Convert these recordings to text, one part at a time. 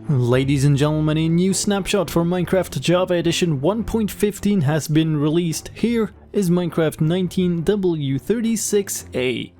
Ladies and gentlemen, a new snapshot for Minecraft Java Edition 1.15 has been released. Here is Minecraft 19w36a.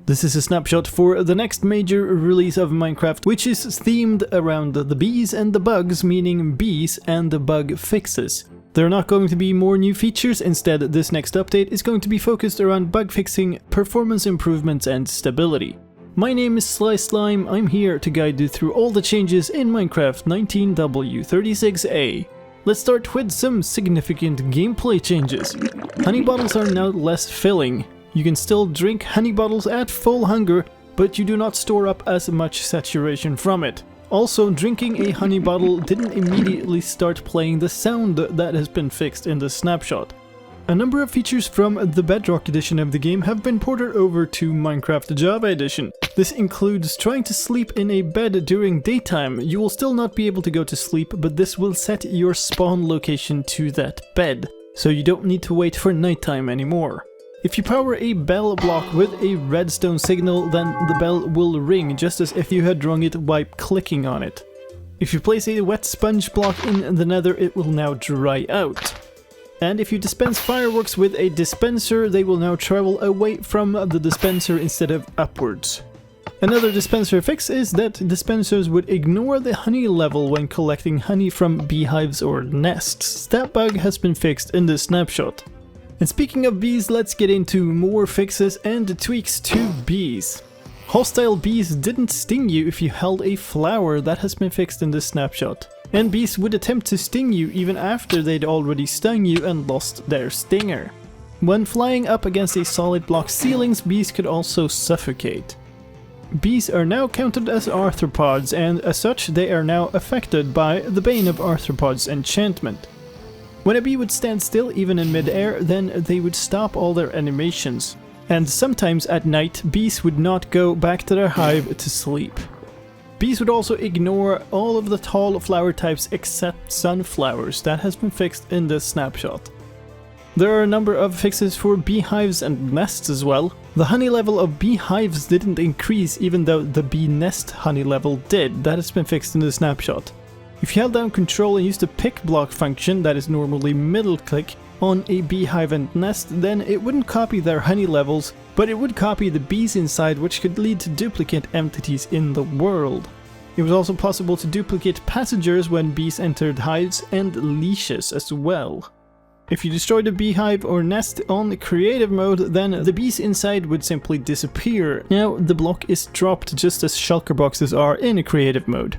This is a snapshot for the next major release of Minecraft, which is themed around the bees and the bugs, meaning bees and the bug fixes. There are not going to be more new features, instead this next update is going to be focused around bug fixing, performance improvements and stability. My name is slicedlime. I'm here to guide you through all the changes in Minecraft 19w36a. Let's start with some significant gameplay changes. Honey bottles are now less filling. You can still drink honey bottles at full hunger, but you do not store up as much saturation from it. Also, drinking a honey bottle didn't immediately start playing the sound that has been fixed in the snapshot. A number of features from the Bedrock edition of the game have been ported over to Minecraft Java edition. This includes trying to sleep in a bed during daytime. You will still not be able to go to sleep, but this will set your spawn location to that bed, so you don't need to wait for nighttime anymore. If you power a bell block with a redstone signal, then the bell will ring just as if you had rung it by clicking on it. If you place a wet sponge block in the Nether, it will now dry out. And if you dispense fireworks with a dispenser, they will now travel away from the dispenser instead of upwards. Another dispenser fix is that dispensers would ignore the honey level when collecting honey from beehives or nests. That bug has been fixed in this snapshot. And speaking of bees, let's get into more fixes and tweaks to bees. Hostile bees didn't sting you if you held a flower. That has been fixed in this snapshot. And bees would attempt to sting you even after they'd already stung you and lost their stinger. When flying up against a solid block ceilings, bees could also suffocate. Bees are now counted as arthropods, and as such they are now affected by the Bane of Arthropods enchantment. When a bee would stand still even in mid-air, then they would stop all their animations. And sometimes at night, bees would not go back to their hive to sleep. Bees would also ignore all of the tall flower types except sunflowers. That has been fixed in this snapshot. There are a number of fixes for beehives and nests as well. The honey level of beehives didn't increase even though the bee nest honey level did. That has been fixed in the snapshot. If you held down control and used the pick block function, that is normally middle click, on a beehive and nest, then it wouldn't copy their honey levels, but it would copy the bees inside, which could lead to duplicate entities in the world. It was also possible to duplicate passengers when bees entered hives, and leashes as well. If you destroyed a beehive or nest on creative mode, then the bees inside would simply disappear. Now the block is dropped just as shulker boxes are in creative mode.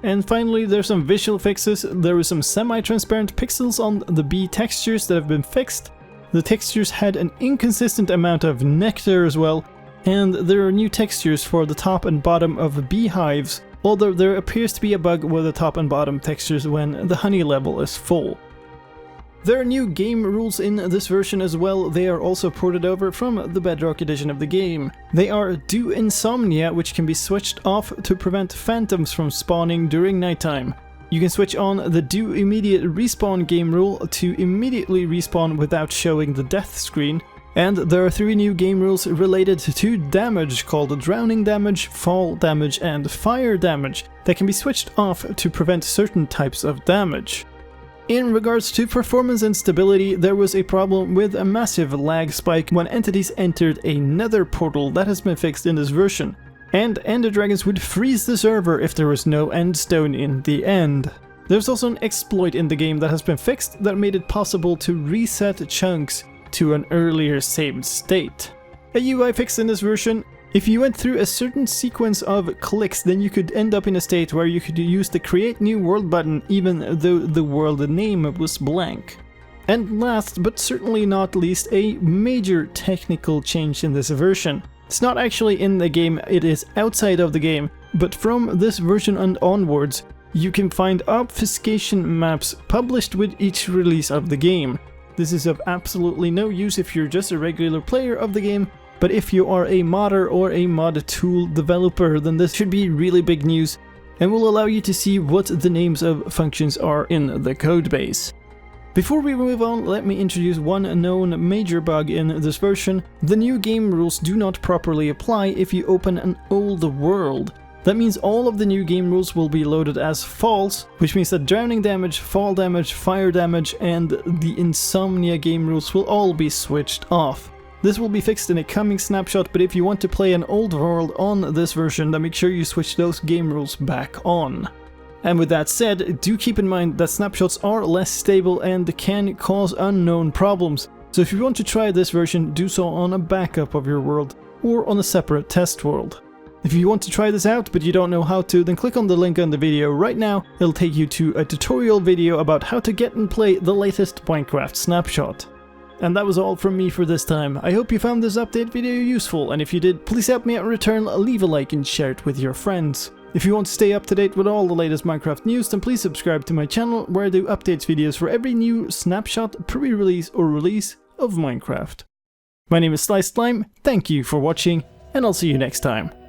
And finally, there's some visual fixes. There is some semi-transparent pixels on the bee textures that have been fixed. The textures had an inconsistent amount of nectar as well, and there are new textures for the top and bottom of beehives, although there appears to be a bug with the top and bottom textures when the honey level is full. There are new game rules in this version as well. They are also ported over from the Bedrock edition of the game. They are Do Insomnia, which can be switched off to prevent phantoms from spawning during nighttime. You can switch on the Do Immediate Respawn game rule to immediately respawn without showing the death screen. And there are 3 new game rules related to damage called Drowning Damage, Fall Damage and Fire Damage that can be switched off to prevent certain types of damage. In regards to performance and stability, there was a problem with a massive lag spike when entities entered a Nether portal. That has been fixed in this version. And Ender Dragons would freeze the server if there was no endstone in the end. There's also an exploit in the game that has been fixed that made it possible to reset chunks to an earlier saved state. A UI fix in this version: if you went through a certain sequence of clicks, then you could end up in a state where you could use the Create New World button even though the world name was blank. And last but certainly not least, a major technical change in this version. It's not actually in the game, it is outside of the game, but from this version and onwards, you can find obfuscation maps published with each release of the game. This is of absolutely no use if you're just a regular player of the game, but if you are a modder or a mod tool developer, then this should be really big news and will allow you to see what the names of functions are in the codebase. Before we move on, let me introduce one known major bug in this version. The new game rules do not properly apply if you open an old world. That means all of the new game rules will be loaded as false, which means that drowning damage, fall damage, fire damage, and the insomnia game rules will all be switched off. This will be fixed in a coming snapshot, but if you want to play an old world on this version, then make sure you switch those game rules back on. And with that said, do keep in mind that snapshots are less stable and can cause unknown problems. So if you want to try this version, do so on a backup of your world, or on a separate test world. If you want to try this out but you don't know how to, then click on the link on the video right now. It'll take you to a tutorial video about how to get and play the latest Minecraft snapshot. And that was all from me for this time. I hope you found this update video useful, and if you did, please help me out in return, leave a like and share it with your friends. If you want to stay up to date with all the latest Minecraft news, then please subscribe to my channel where I do updates videos for every new snapshot, pre-release or release of Minecraft. My name is slicedlime, thank you for watching, and I'll see you next time.